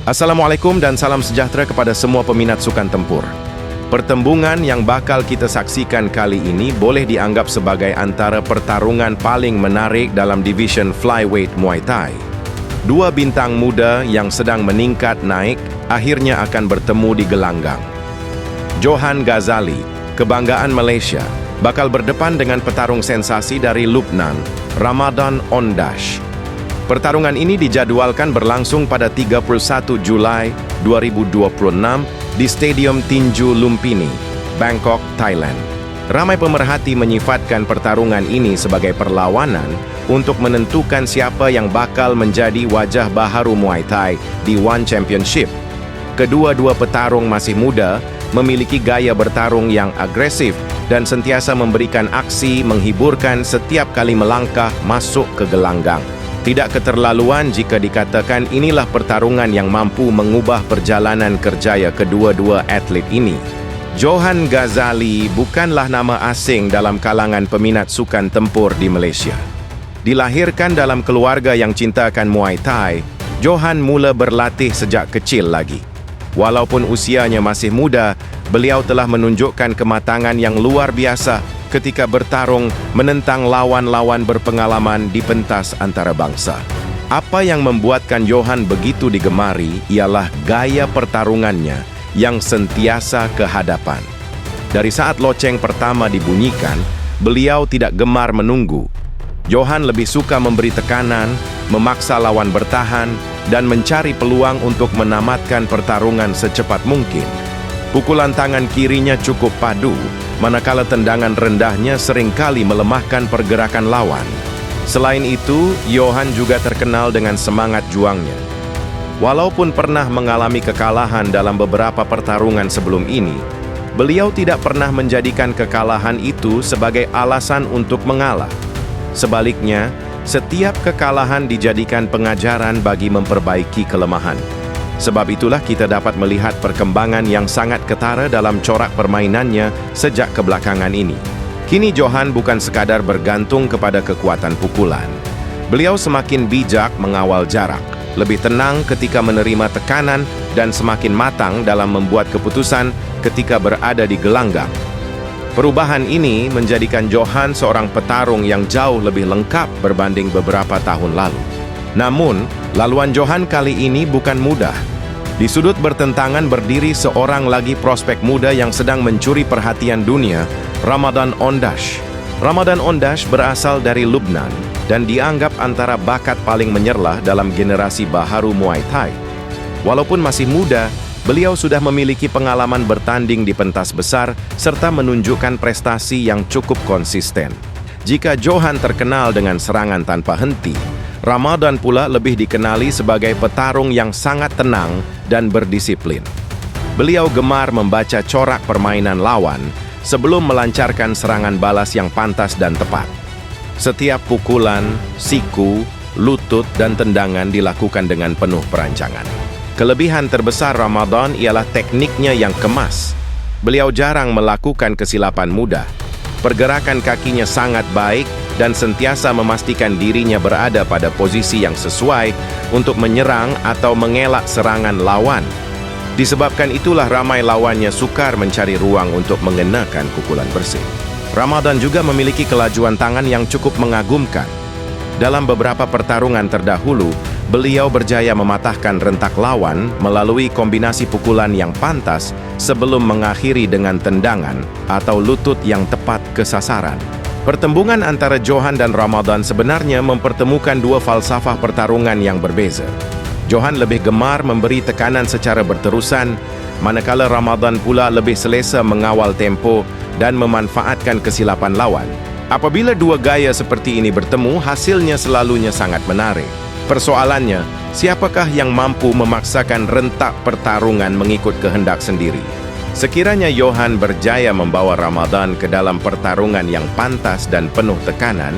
Assalamualaikum dan salam sejahtera kepada semua peminat sukan tempur. Pertembungan yang bakal kita saksikan kali ini boleh dianggap sebagai antara pertarungan paling menarik dalam division flyweight Muay Thai. Dua bintang muda yang sedang meningkat naik akhirnya akan bertemu di gelanggang. Johan Ghazali, kebanggaan Malaysia, bakal berdepan dengan petarung sensasi dari Lubnan, Ramadan Ondash. Pertarungan ini dijadwalkan berlangsung pada 31 Julai 2026 di Stadium Tinju Lumpini, Bangkok, Thailand. Ramai pemerhati menyifatkan pertarungan ini sebagai perlawanan untuk menentukan siapa yang bakal menjadi wajah baharu Muay Thai di One Championship. Kedua-dua petarung masih muda, memiliki gaya bertarung yang agresif dan sentiasa memberikan aksi menghiburkan setiap kali melangkah masuk ke gelanggang. Tidak keterlaluan jika dikatakan inilah pertarungan yang mampu mengubah perjalanan kerjaya kedua-dua atlet ini. Johan Ghazali bukanlah nama asing dalam kalangan peminat sukan tempur di Malaysia. Dilahirkan dalam keluarga yang cintakan Muay Thai, Johan mula berlatih sejak kecil lagi. Walaupun usianya masih muda, beliau telah menunjukkan kematangan yang luar biasa ketika bertarung menentang lawan-lawan berpengalaman di pentas antarabangsa. Apa yang membuatkan Johan begitu digemari ialah gaya pertarungannya yang sentiasa ke hadapan. Dari saat loceng pertama dibunyikan, beliau tidak gemar menunggu. Johan lebih suka memberi tekanan, memaksa lawan bertahan, dan mencari peluang untuk menamatkan pertarungan secepat mungkin. Pukulan tangan kirinya cukup padu, manakala tendangan rendahnya seringkali melemahkan pergerakan lawan. Selain itu, Johan juga terkenal dengan semangat juangnya. Walaupun pernah mengalami kekalahan dalam beberapa pertarungan sebelum ini, beliau tidak pernah menjadikan kekalahan itu sebagai alasan untuk mengalah. Sebaliknya, setiap kekalahan dijadikan pengajaran bagi memperbaiki kelemahan. Sebab itulah kita dapat melihat perkembangan yang sangat ketara dalam corak permainannya sejak kebelakangan ini. Kini Johan bukan sekadar bergantung kepada kekuatan pukulan. Beliau semakin bijak mengawal jarak, lebih tenang ketika menerima tekanan, dan semakin matang dalam membuat keputusan ketika berada di gelanggang. Perubahan ini menjadikan Johan seorang petarung yang jauh lebih lengkap berbanding beberapa tahun lalu. Namun, laluan Johan kali ini bukan mudah. Di sudut bertentangan berdiri seorang lagi prospek muda yang sedang mencuri perhatian dunia, Ramadan Ondash. Ramadan Ondash berasal dari Lubnan dan dianggap antara bakat paling menyerlah dalam generasi baharu Muay Thai. Walaupun masih muda, beliau sudah memiliki pengalaman bertanding di pentas besar serta menunjukkan prestasi yang cukup konsisten. Jika Johan terkenal dengan serangan tanpa henti, Ramadan pula lebih dikenali sebagai petarung yang sangat tenang dan berdisiplin. Beliau gemar membaca corak permainan lawan sebelum melancarkan serangan balas yang pantas dan tepat. Setiap pukulan, siku, lutut, dan tendangan dilakukan dengan penuh perancangan. Kelebihan terbesar Ramadan ialah tekniknya yang kemas. Beliau jarang melakukan kesilapan mudah. Pergerakan kakinya sangat baik dan sentiasa memastikan dirinya berada pada posisi yang sesuai untuk menyerang atau mengelak serangan lawan. Disebabkan itulah ramai lawannya sukar mencari ruang untuk mengenakan pukulan bersih. Ramadan juga memiliki kelajuan tangan yang cukup mengagumkan. Dalam beberapa pertarungan terdahulu, beliau berjaya mematahkan rentak lawan melalui kombinasi pukulan yang pantas sebelum mengakhiri dengan tendangan atau lutut yang tepat ke sasaran. Pertembungan antara Johan dan Ramadan sebenarnya mempertemukan dua falsafah pertarungan yang berbeza. Johan lebih gemar memberi tekanan secara berterusan, manakala Ramadan pula lebih selesa mengawal tempo dan memanfaatkan kesilapan lawan. Apabila dua gaya seperti ini bertemu, hasilnya selalunya sangat menarik. Persoalannya, siapakah yang mampu memaksakan rentak pertarungan mengikut kehendak sendiri? Sekiranya Johan berjaya membawa Ramadan ke dalam pertarungan yang pantas dan penuh tekanan,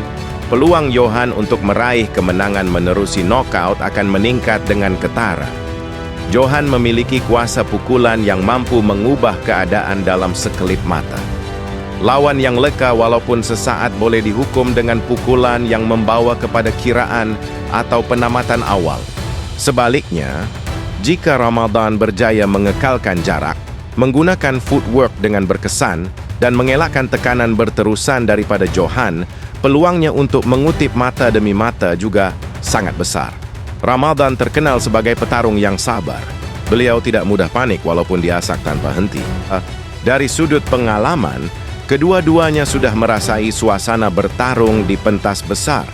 peluang Johan untuk meraih kemenangan menerusi knockout akan meningkat dengan ketara. Johan memiliki kuasa pukulan yang mampu mengubah keadaan dalam sekelip mata. Lawan yang leka walaupun sesaat boleh dihukum dengan pukulan yang membawa kepada kiraan atau penamatan awal. Sebaliknya, Jika Ramadan berjaya mengekalkan jarak, menggunakan footwork dengan berkesan, dan mengelakkan tekanan berterusan daripada Johan, peluangnya untuk mengutip mata demi mata juga sangat besar. Ramadan terkenal sebagai petarung yang sabar. Beliau tidak mudah panik walaupun diasak tanpa henti. Dari sudut pengalaman, kedua-duanya sudah merasai suasana bertarung di pentas besar.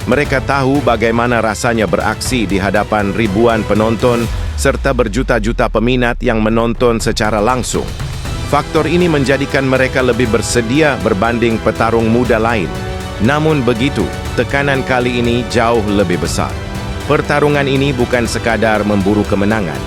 Mereka tahu bagaimana rasanya beraksi di hadapan ribuan penonton serta berjuta-juta peminat yang menonton secara langsung. Faktor ini menjadikan mereka lebih bersedia berbanding petarung muda lain. Namun begitu, tekanan kali ini jauh lebih besar. Pertarungan ini bukan sekadar memburu kemenangan.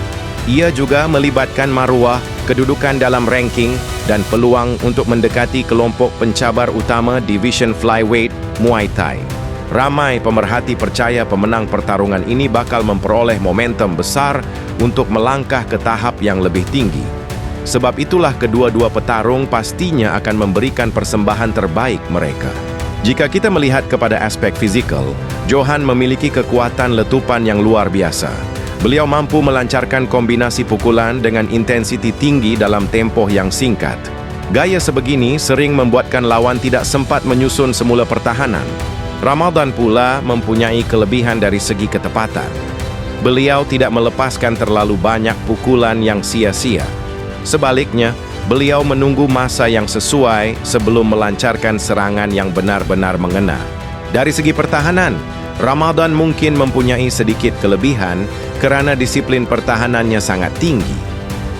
Ia juga melibatkan maruah, kedudukan dalam ranking, dan peluang untuk mendekati kelompok pencabar utama Division Flyweight Muay Thai. Ramai pemerhati percaya pemenang pertarungan ini bakal memperoleh momentum besar untuk melangkah ke tahap yang lebih tinggi. Sebab itulah kedua-dua petarung pastinya akan memberikan persembahan terbaik mereka. Jika kita melihat kepada aspek fizikal, Johan memiliki kekuatan letupan yang luar biasa. Beliau mampu melancarkan kombinasi pukulan dengan intensiti tinggi dalam tempoh yang singkat. Gaya sebegini sering membuatkan lawan tidak sempat menyusun semula pertahanan. Ramadan pula mempunyai kelebihan dari segi ketepatan. Beliau tidak melepaskan terlalu banyak pukulan yang sia-sia. Sebaliknya, beliau menunggu masa yang sesuai sebelum melancarkan serangan yang benar-benar mengena. Dari segi pertahanan, Ramadan mungkin mempunyai sedikit kelebihan kerana disiplin pertahanannya sangat tinggi.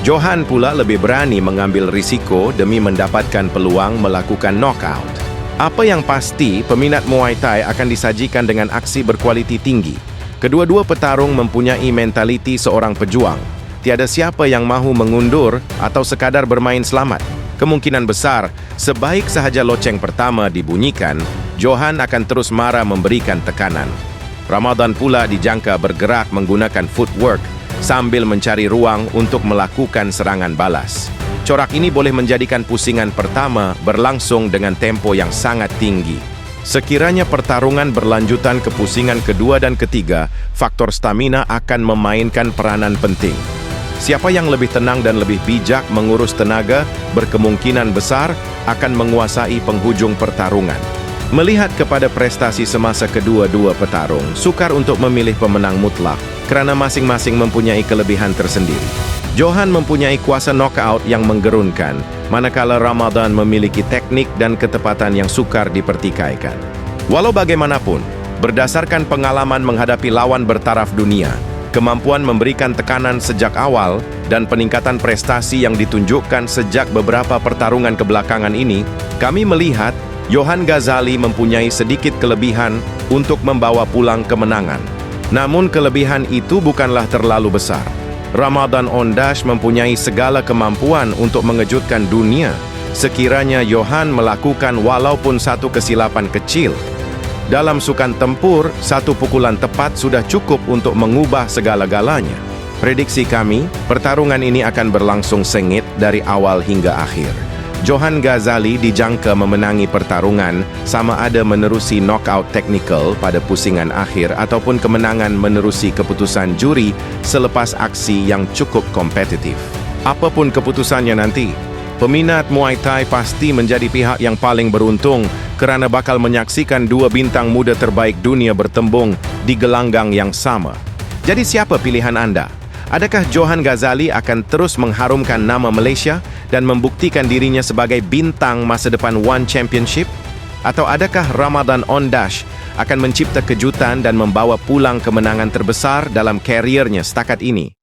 Johan pula lebih berani mengambil risiko demi mendapatkan peluang melakukan knockout. Apa yang pasti, peminat Muay Thai akan disajikan dengan aksi berkualiti tinggi. Kedua-dua petarung mempunyai mentaliti seorang pejuang. Tiada siapa yang mahu mengundur atau sekadar bermain selamat. Kemungkinan besar, sebaik sahaja loceng pertama dibunyikan, Johan akan terus marah memberikan tekanan. Ramadan pula dijangka bergerak menggunakan footwork sambil mencari ruang untuk melakukan serangan balas. Corak ini boleh menjadikan pusingan pertama berlangsung dengan tempo yang sangat tinggi. Sekiranya pertarungan berlanjutan ke pusingan kedua dan ketiga, faktor stamina akan memainkan peranan penting. Siapa yang lebih tenang dan lebih bijak mengurus tenaga berkemungkinan besar akan menguasai penghujung pertarungan. Melihat kepada prestasi semasa kedua-dua petarung, sukar untuk memilih pemenang mutlak kerana masing-masing mempunyai kelebihan tersendiri. Johan mempunyai kuasa knockout yang menggerunkan, manakala Ramadan memiliki teknik dan ketepatan yang sukar dipertikaikan. Walau bagaimanapun, berdasarkan pengalaman menghadapi lawan bertaraf dunia, kemampuan memberikan tekanan sejak awal, dan peningkatan prestasi yang ditunjukkan sejak beberapa pertarungan kebelakangan ini, kami melihat Johan Ghazali mempunyai sedikit kelebihan untuk membawa pulang kemenangan. Namun kelebihan itu bukanlah terlalu besar. Ramadan Ondash mempunyai segala kemampuan untuk mengejutkan dunia sekiranya Johan melakukan walaupun satu kesilapan kecil. Dalam sukan tempur, satu pukulan tepat sudah cukup untuk mengubah segala-galanya. Prediksi kami, pertarungan ini akan berlangsung sengit dari awal hingga akhir. Johan Ghazali dijangka memenangi pertarungan sama ada menerusi knockout technical pada pusingan akhir ataupun kemenangan menerusi keputusan juri selepas aksi yang cukup kompetitif. Apapun keputusannya nanti, peminat Muay Thai pasti menjadi pihak yang paling beruntung kerana bakal menyaksikan dua bintang muda terbaik dunia bertembung di gelanggang yang sama. Jadi siapa pilihan anda? Adakah Johan Ghazali akan terus mengharumkan nama Malaysia dan membuktikan dirinya sebagai bintang masa depan One Championship? Atau adakah Ramadan Ondash akan mencipta kejutan dan membawa pulang kemenangan terbesar dalam kariernya setakat ini?